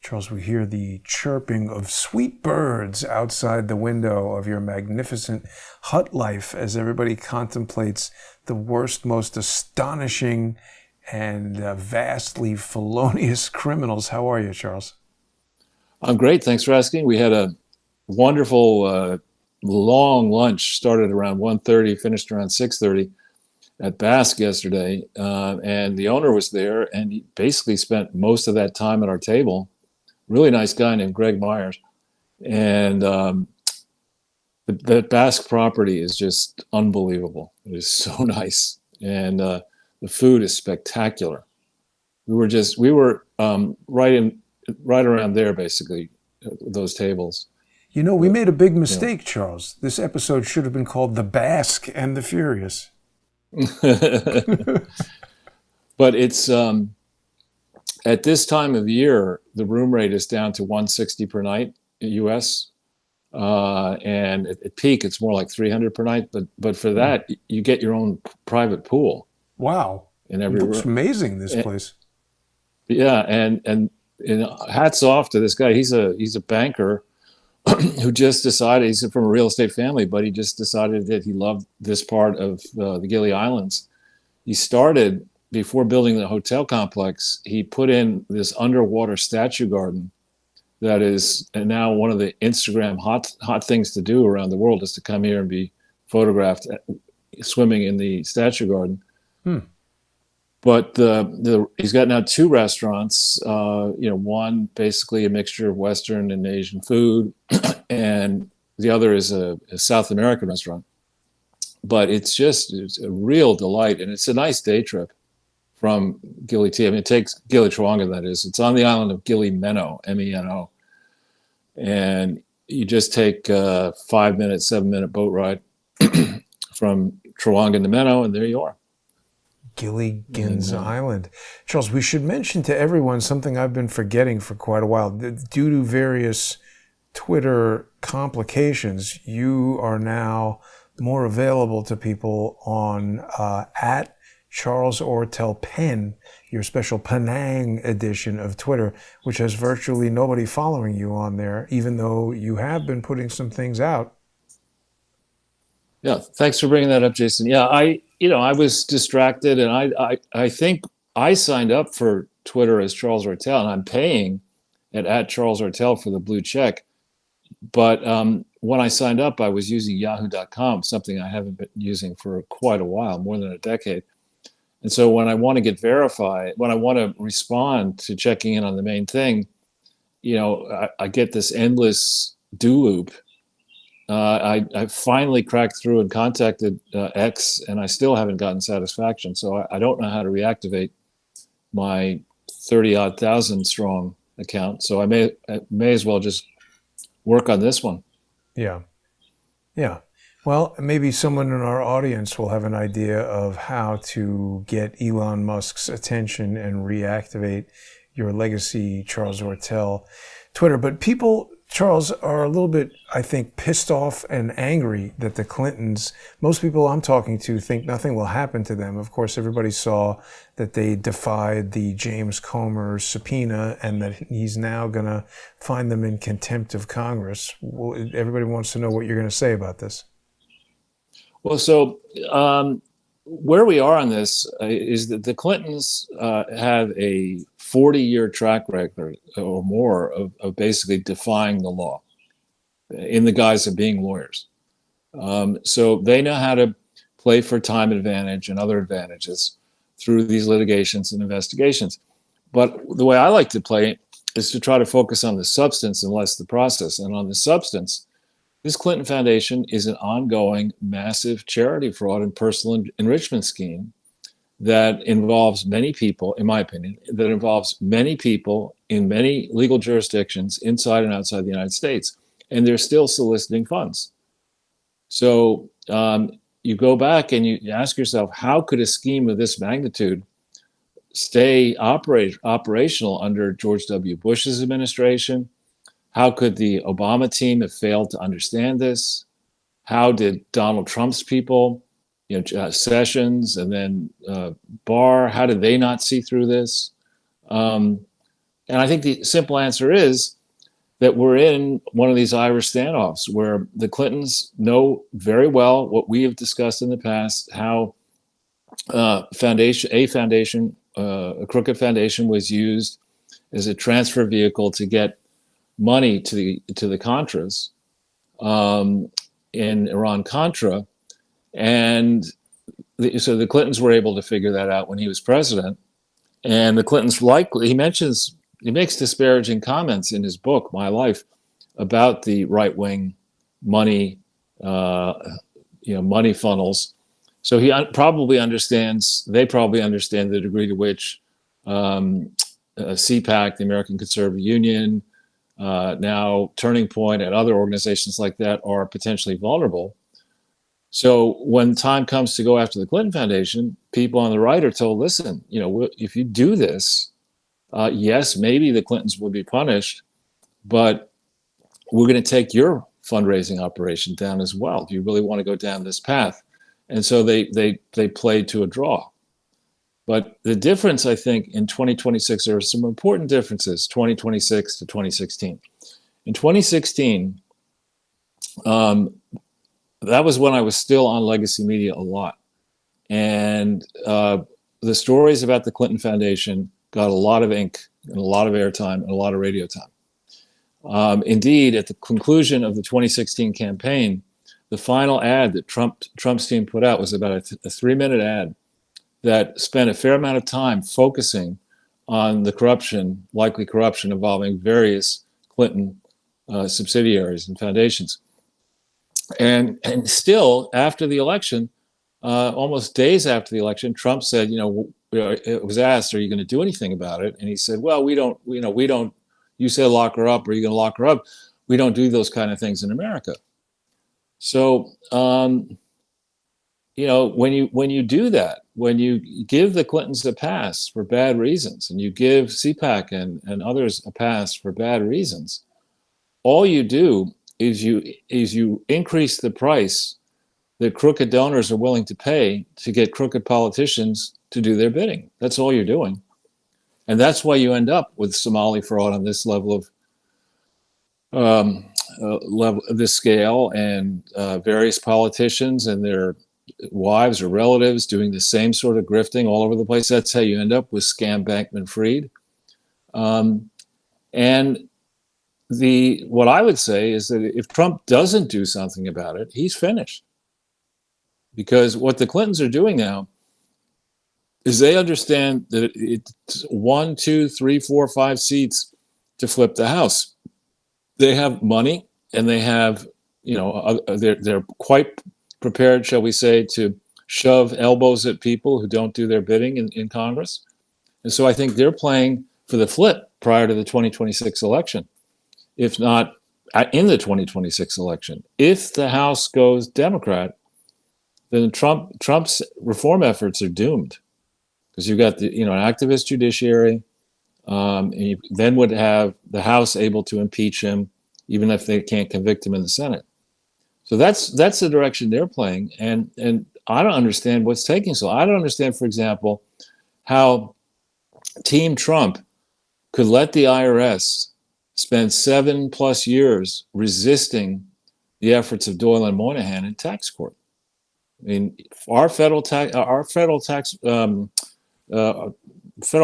Charles, we hear the chirping of sweet birds outside the window of your magnificent hut life as everybody contemplates the worst, most astonishing, and vastly felonious criminals. How are you, Charles? I'm great. Thanks for asking. We had a wonderful, long lunch. Started around 1:30, finished around 6:30 at Basque yesterday. And the owner was there, and he basically spent most of that time at our table. Really nice guy named Greg Myers. And that Basque property is just unbelievable. It is so nice. And the food is spectacular. We were right around there, basically, those tables. You know, we made a big Yeah. mistake, Charles. This episode should have been called The Basque and the Furious. But it's at this time of year, the room rate is down to 160 per night US. And at peak, it's more like 300 per night. But for that, you get your own private pool Wow. in It every looks room. amazing, this place. Yeah, and hats off to this guy. He's a banker who just decided, he's from a real estate family, but he just decided that he loved this part of the Gili Islands. He started, before building the hotel complex, he put in this underwater statue garden that is now one of the Instagram hot things to do around the world, is to come here and be photographed swimming in the statue garden. Hmm. But he's got now two restaurants. One basically a mixture of Western and Asian food, and the other is a South American restaurant. But it's a real delight, and it's a nice day trip from Gili T. I mean, it takes Gili Trawangan, that is. It's on the island of Gili Meno, M-E-N-O, and you just take a 5-minute, 7-minute boat ride from Trawangan to Meno, and there you are. Gilligan's Island. Charles, we should mention to everyone something I've been forgetting for quite a while. Due to various Twitter complications, you are now more available to people on at Charles Ortel Penn, your special Penang edition of Twitter, which has virtually nobody following you on there, even though you have been putting some things out. Yeah, thanks for bringing that up, Jason. Yeah, I was distracted, and I think I signed up for Twitter as Charles Ortel, and I'm paying at Charles Ortel for the blue check. But when I signed up, I was using Yahoo.com, something I haven't been using for quite a while, more than a decade. And so when I want to get verified, when I want to respond to checking in on the main thing, I get this endless do loop. I finally cracked through and contacted X, and I still haven't gotten satisfaction. So I don't know how to reactivate my 30-odd thousand strong account. So I may as well just work on this one. Yeah. Yeah. Well, maybe someone in our audience will have an idea of how to get Elon Musk's attention and reactivate your legacy Charles Ortel Twitter. But people, Charles, are a little bit, I think, pissed off and angry that the Clintons, most people I'm talking to think nothing will happen to them. Of course, everybody saw that they defied the James Comer subpoena and that he's now going to find them in contempt of Congress. Well, everybody wants to know what you're going to say about this. Well, so where we are on this is that the Clintons have a 40-year track record or more of basically defying the law in the guise of being lawyers. So they know how to play for time advantage and other advantages through these litigations and investigations. But the way I like to play is to try to focus on the substance and less the process. And on the substance, this Clinton Foundation is an ongoing, massive charity fraud and personal enrichment scheme that involves many people, in my opinion, that involves many people in many legal jurisdictions inside and outside the United States. And they're still soliciting funds. So you go back and you ask yourself, how could a scheme of this magnitude stay operational under George W. Bush's administration? How could the Obama team have failed to understand this? How did Donald Trump's people, Sessions and then Barr, how did they not see through this? And I think the simple answer is that we're in one of these Irish standoffs where the Clintons know very well what we have discussed in the past, how a crooked foundation was used as a transfer vehicle to get money to the Contras in Iran Contra, and so the Clintons were able to figure that out when he was president. And the Clintons he makes disparaging comments in his book, My Life, about the right-wing money, money funnels. So they probably understand the degree to which CPAC, the American Conservative Union, now Turning Point, and other organizations like that are potentially vulnerable. So when time comes to go after the Clinton Foundation, people on the right are told, listen, if you do this, yes, maybe the Clintons will be punished, but we're going to take your fundraising operation down as well. Do you really want to go down this path? And so they played to a draw. But the difference, I think, in 2026, there are some important differences, 2026 to 2016. In 2016, that was when I was still on legacy media a lot. And the stories about the Clinton Foundation got a lot of ink and a lot of airtime and a lot of radio time. Indeed, at the conclusion of the 2016 campaign, the final ad that Trump's team put out was about a 3-minute ad that spent a fair amount of time focusing on the likely corruption involving various Clinton subsidiaries and foundations. And still, after the election, almost days after the election, Trump said, it was asked, are you going to do anything about it? And he said, well, we don't, you said lock her up, are you going to lock her up? We don't do those kind of things in America. So, when you do that, when you give the Clintons a pass for bad reasons, and you give CPAC and others a pass for bad reasons, all you do is you increase the price that crooked donors are willing to pay to get crooked politicians to do their bidding. That's all you're doing. And that's why you end up with Somali fraud on this level of this scale, and various politicians and their wives or relatives doing the same sort of grifting all over the place. That's how you end up with scam Bankman-Fried. And what I would say is that if Trump doesn't do something about it, he's finished. Because what the Clintons are doing now is they understand that it's 1, 2, 3, 4, 5 seats to flip the House. They have money, and they have, they're quite prepared, shall we say, to shove elbows at people who don't do their bidding in Congress. And so I think they're playing for the flip prior to the 2026 election, if not in the 2026 election. If the House goes Democrat, then Trump's reform efforts are doomed, because you've got an activist judiciary. And you then would have the House able to impeach him, even if they can't convict him in the Senate. So that's the direction they're playing, and I don't understand what's taking so. I don't understand, for example, how Team Trump could let the IRS spend 7+ years resisting the efforts of Doyle and Moynihan in tax court. I mean, our federal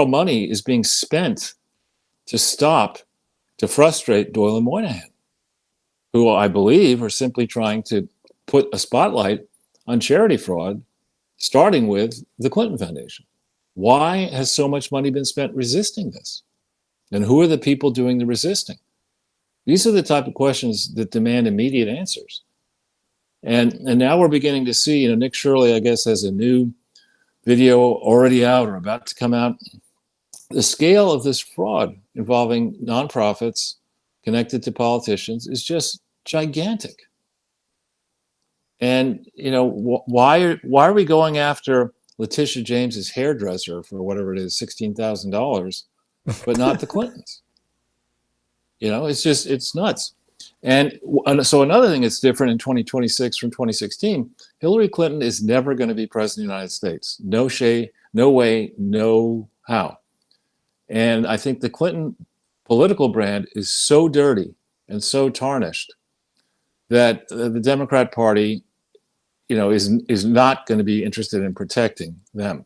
money is being spent to frustrate Doyle and Moynihan, who I believe are simply trying to put a spotlight on charity fraud, starting with the Clinton Foundation. Why has so much money been spent resisting this? And who are the people doing the resisting? These are the type of questions that demand immediate answers. And now we're beginning to see, Nick Shirley, I guess, has a new video already out or about to come out. The scale of this fraud involving nonprofits connected to politicians is just gigantic. And why are we going after Letitia James's hairdresser for whatever it is, $16,000, but not the Clintons? It's nuts. And so another thing that's different in 2026 from 2016, Hillary Clinton is never going to be president of the United States. No way, no how. And I think the Clinton political brand is so dirty and so tarnished that the Democrat Party, is not going to be interested in protecting them.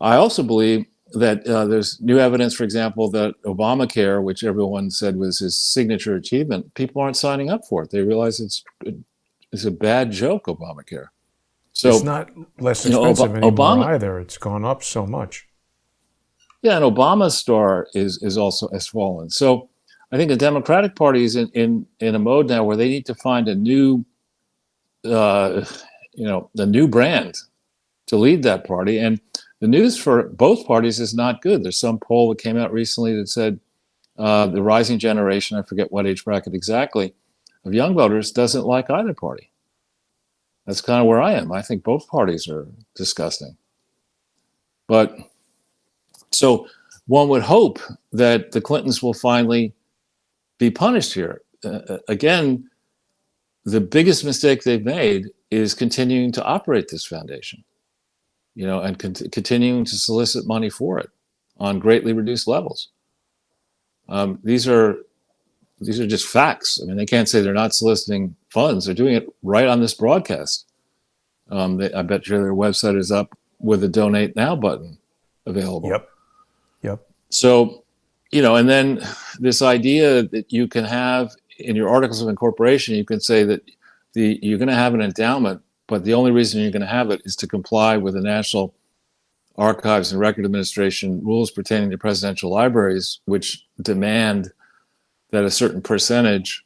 I also believe that there's new evidence, for example, that Obamacare, which everyone said was his signature achievement, people aren't signing up for it. They realize it's a bad joke, Obamacare. So it's not less expensive anymore Obama, either. It's gone up so much. yeah, and Obama's star is also has fallen. So I think the Democratic Party is in a mode now where they need to find a new, the new brand to lead that party. And the news for both parties is not good. There's some poll that came out recently that said the rising generation, I forget what age bracket exactly, of young voters doesn't like either party. That's kind of where I am. I think both parties are disgusting. But so one would hope that the Clintons will finally be punished here. Again, the biggest mistake they've made is continuing to operate this foundation, and continuing to solicit money for it on greatly reduced levels. These are just facts. I mean, they can't say they're not soliciting funds. They're doing it right on this broadcast. I bet you their website is up with a donate now button available. Yep. So, and then this idea that you can have in your articles of incorporation, you can say that you're going to have an endowment, but the only reason you're going to have it is to comply with the National Archives and Record Administration rules pertaining to presidential libraries, which demand that a certain percentage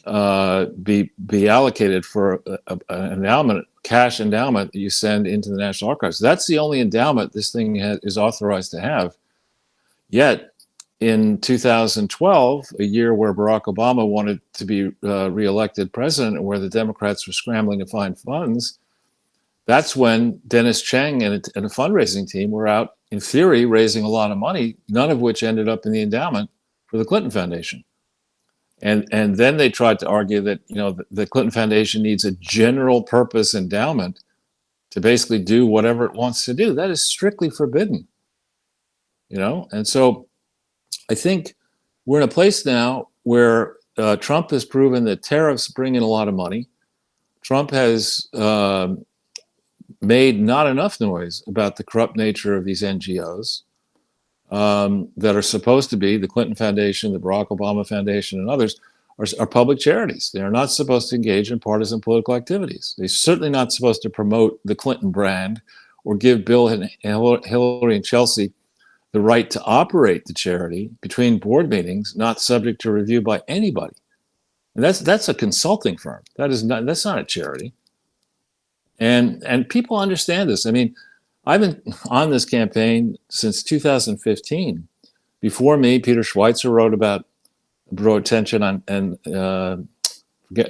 be allocated for an endowment, cash endowment that you send into the National Archives. That's the only endowment this thing is authorized to have. Yet, in 2012, a year where Barack Obama wanted to be reelected president and where the Democrats were scrambling to find funds, that's when Dennis Cheng and a fundraising team were out, in theory, raising a lot of money, none of which ended up in the endowment for the Clinton Foundation. And then they tried to argue that the Clinton Foundation needs a general purpose endowment to basically do whatever it wants to do. That is strictly forbidden. And so I think we're in a place now where Trump has proven that tariffs bring in a lot of money. Trump has made not enough noise about the corrupt nature of these NGOs that are supposed to be the Clinton Foundation, the Barack Obama Foundation, and others are public charities. They are not supposed to engage in partisan political activities. They're certainly not supposed to promote the Clinton brand or give Bill and Hillary and Chelsea the right to operate the charity between board meetings, not subject to review by anybody. And that's a consulting firm. That's not a charity. And people understand this. I mean, I've been on this campaign since 2015. Before me, Peter Schweitzer wrote attention on and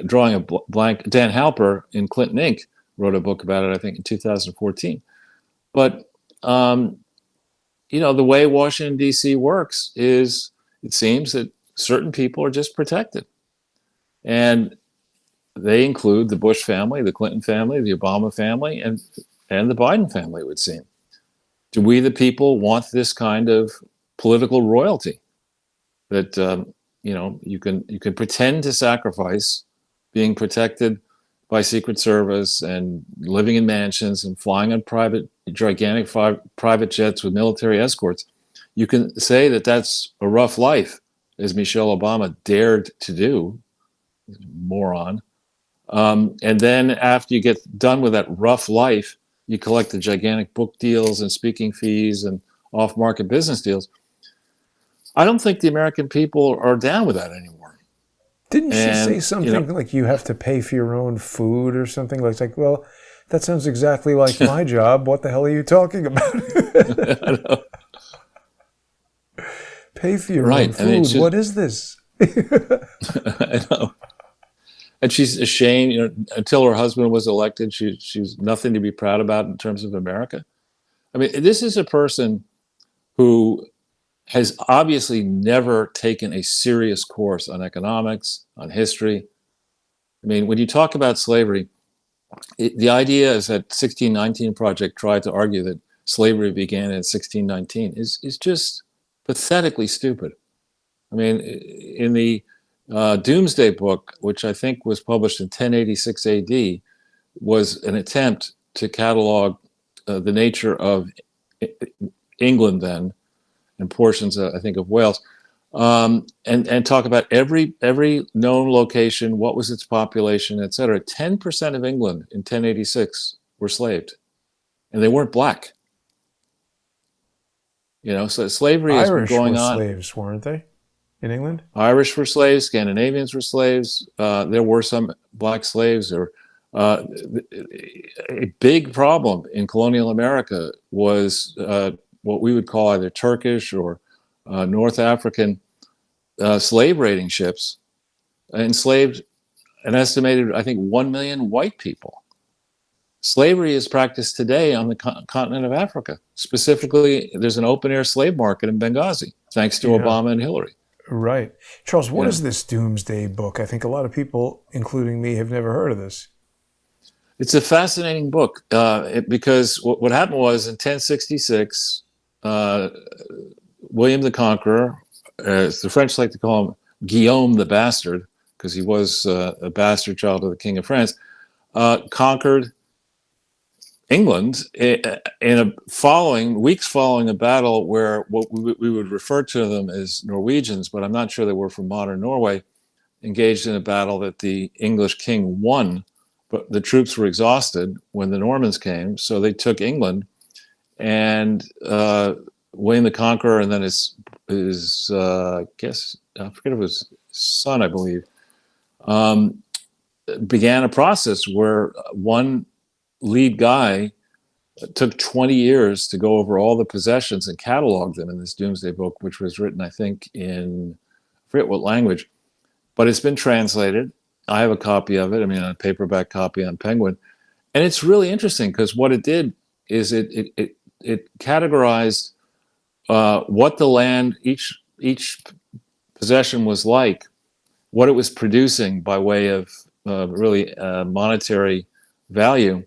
drawing a blank. Dan Halper in Clinton Inc. wrote a book about it, I think, in 2014. But the way Washington, D.C. works is it seems that certain people are just protected. And they include the Bush family, the Clinton family, the Obama family, and the Biden family, it would seem. Do we, the people, want this kind of political royalty that, you can pretend to sacrifice being protected by Secret Service and living in mansions and flying on gigantic private jets with military escorts? You can say that that's a rough life, as Michelle Obama dared to do, moron. And then after you get done with that rough life, you collect the gigantic book deals and speaking fees and off-market business deals. I don't think the American people are down with that anymore. Didn't she say something like you have to pay for your own food or something? Like, well, that sounds exactly like my job. What the hell are you talking about? I know. Pay for your own food. What is this? I know. And she's ashamed, until her husband was elected, she's nothing to be proud about in terms of America. I mean, this is a person who has obviously never taken a serious course on economics, on history. I mean, when you talk about slavery, the idea is that 1619 Project tried to argue that slavery began in 1619 is just pathetically stupid. I mean, in the Doomsday Book, which I think was published in 1086 AD, was an attempt to catalog the nature of England then, and portions, I think, of Wales, and talk about every known location, what was its population, et cetera. 10% of England in 1086 were slaved, and they weren't black. So slavery has been Irish going were on. slaves, weren't they, in England? Irish were slaves, Scandinavians were slaves. There were some black slaves. A big problem in colonial America was what we would call either Turkish or North African slave raiding ships enslaved an estimated, I think, 1 million white people. Slavery is practiced today on the continent of Africa. Specifically, there's an open-air slave market in Benghazi, thanks to Obama and Hillary. Right. Charles, what is this Doomsday Book? I think a lot of people, including me, have never heard of this. It's a fascinating book because what happened was in 1066, William the Conqueror, as the French like to call him, Guillaume the Bastard, because he was a bastard child of the King of France, conquered England in weeks following a battle where what we would refer to them as Norwegians, but I'm not sure they were from modern Norway, engaged in a battle that the English king won, but the troops were exhausted when the Normans came, so they took England, and William the Conqueror and then his I guess, I forget if it was son, I believe, began a process where one lead guy took 20 years to go over all the possessions and catalog them in this Doomsday Book, which was written, I think, I forget what language, but it's been translated. I have a copy of it. I mean, a paperback copy on Penguin. And it's really interesting because what it did is it categorized what the land, each possession was like, what it was producing by way of really monetary value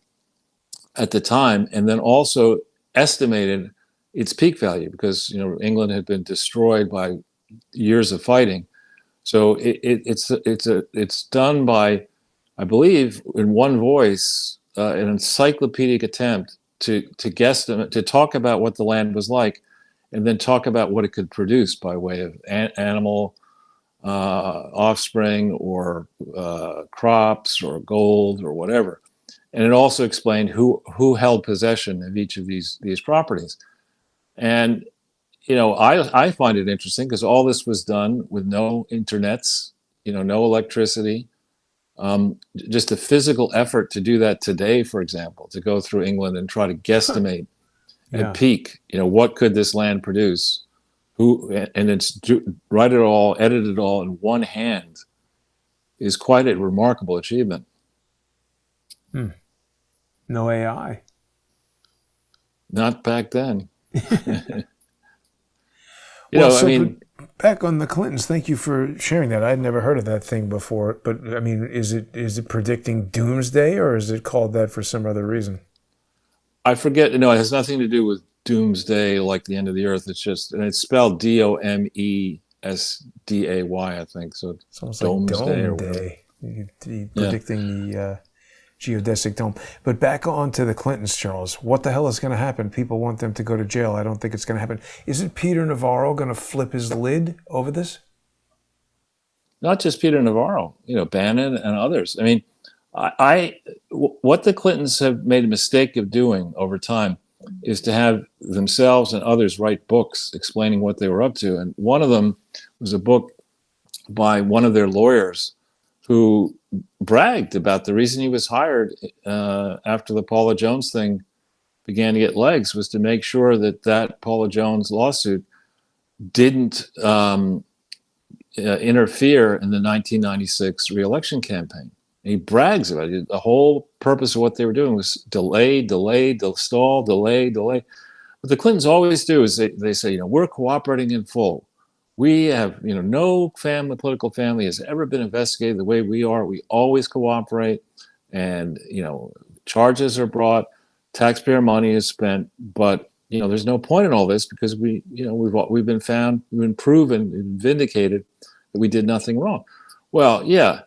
at the time, and then also estimated its peak value because England had been destroyed by years of fighting. So it's done by, I believe, in one voice, an encyclopedic attempt to guesstimate, to talk about what the land was like, and then talk about what it could produce by way of animal offspring or crops or gold or whatever. And it also explained who held possession of each of these properties. And I find it interesting because all this was done with no internets, no electricity, just a physical effort to do that today, for example, to go through England and try to guesstimate at peak, what could this land produce? And it's write it all, edit it all in one hand is quite a remarkable achievement. No AI. Not back then. Back on the Clintons, thank you for sharing that. I'd never heard of that thing before. But I mean, is it predicting doomsday, or is it called that for some other reason? I forget. No, it has nothing to do with doomsday, like the end of the earth. It's just, and it's spelled Domesday, I think. So it's almost like Dome Day. Predicting the geodesic dome. But back on to the Clintons, Charles. What the hell is going to happen? People want them to go to jail. I don't think it's going to happen. Isn't Peter Navarro going to flip his lid over this? Not just Peter Navarro, Bannon and others. I mean, what the Clintons have made a mistake of doing over time is to have themselves and others write books explaining what they were up to. And one of them was a book by one of their lawyers who bragged about the reason he was hired after the Paula Jones thing began to get legs was to make sure that Paula Jones lawsuit didn't interfere in the 1996 re-election campaign. And he brags about it. The whole purpose of what they were doing was delay, stall, delay. What the Clintons always do is they say, we're cooperating in full. We have, no political family has ever been investigated the way we are. We always cooperate, and charges are brought, taxpayer money is spent, but there's no point in all this because we've been proven and vindicated that we did nothing wrong. Well, yeah,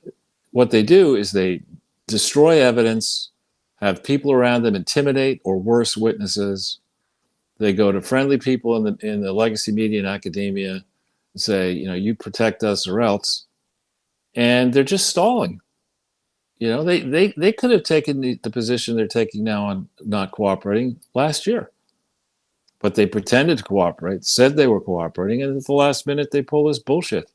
what they do is they destroy evidence, have people around them intimidate or worse witnesses. They go to friendly people in the legacy media and academia and say, you protect us or else. And they're just stalling. They could have taken the position they're taking now on not cooperating last year. But they pretended to cooperate, said they were cooperating, and at the last minute they pull this bullshit.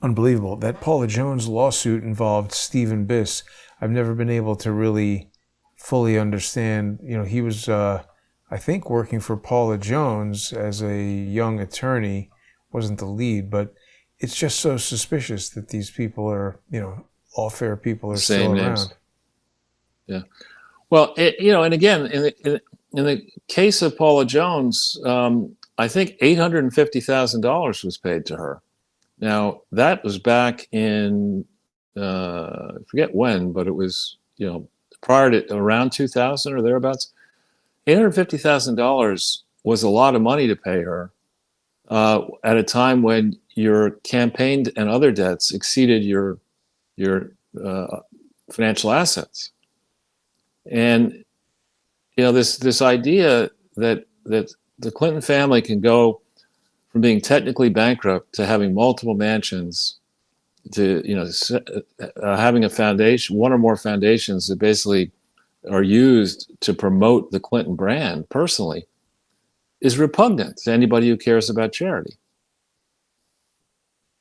Unbelievable. That Paula Jones lawsuit involved Stephen Biss. I've never been able to really fully understand. He was, I think, working for Paula Jones as a young attorney. Wasn't the lead, but it's just so suspicious that these people are, all fair people are still around. Yeah. Well, and again, in the case of Paula Jones, I think $850,000 was paid to her. Now, that was back in, I forget when, but it was, prior to around 2000 or thereabouts. $850,000 was a lot of money to pay her at a time when your campaign and other debts exceeded your financial assets. And this idea that the Clinton family can go from being technically bankrupt to having multiple mansions to having a foundation, one or more foundations that basically are used to promote the Clinton brand personally, is repugnant to anybody who cares about charity.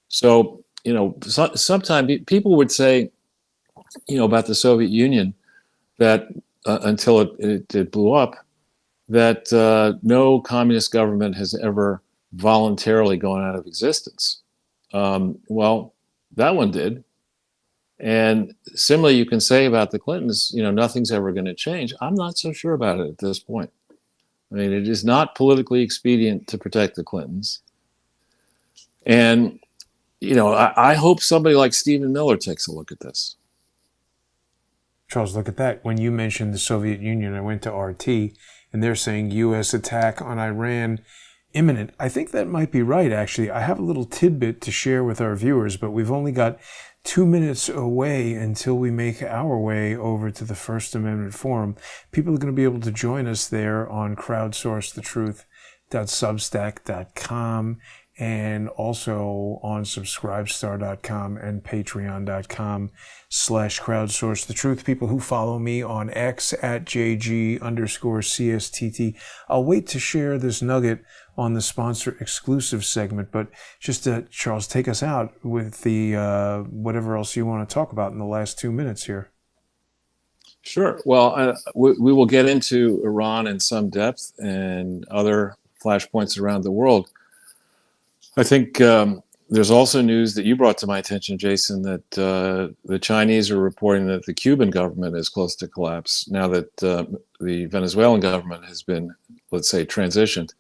So sometimes people would say about the Soviet Union that until it blew up, that no communist government has ever voluntarily gone out of existence. Well, that one did. And similarly, you can say about the Clintons, nothing's ever going to change. I'm not so sure about it at this point. I mean, it is not politically expedient to protect the Clintons. And, I hope somebody like Stephen Miller takes a look at this. Charles, look at that. When you mentioned the Soviet Union, I went to RT, and they're saying U.S. attack on Iran imminent. I think that might be right, actually. I have a little tidbit to share with our viewers, but we've only got 2 minutes away until we make our way over to the First Amendment Forum. People are going to be able to join us there on crowdsourcethetruth.substack.com and also on subscribestar.com and patreon.com/crowdsourcethetruth. People who follow me on X at JG_CSTT. I'll wait to share this nugget on the sponsor exclusive segment, but just Charles, take us out with the whatever else you want to talk about in the last 2 minutes here. Sure. Well, we will get into Iran in some depth and other flashpoints around the world. I think there's also news that you brought to my attention, Jason, that the Chinese are reporting that the Cuban government is close to collapse now that the Venezuelan government has been, let's say, transitioned.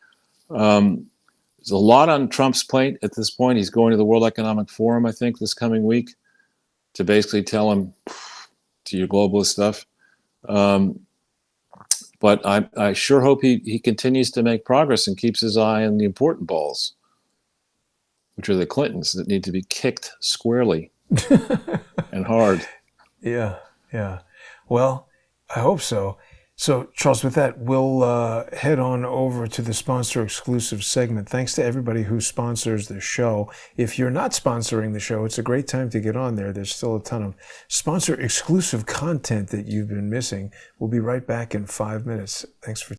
There's a lot on Trump's plate at this point. He's going to the World Economic Forum, I think, this coming week to basically tell him, to your globalist stuff. But I sure hope he continues to make progress and keeps his eye on the important balls, which are the Clintons that need to be kicked squarely and hard. Yeah. Well, I hope so. So, Charles, with that, we'll head on over to the sponsor exclusive segment. Thanks to everybody who sponsors the show. If you're not sponsoring the show, it's a great time to get on there. There's still a ton of sponsor exclusive content that you've been missing. We'll be right back in 5 minutes. Thanks for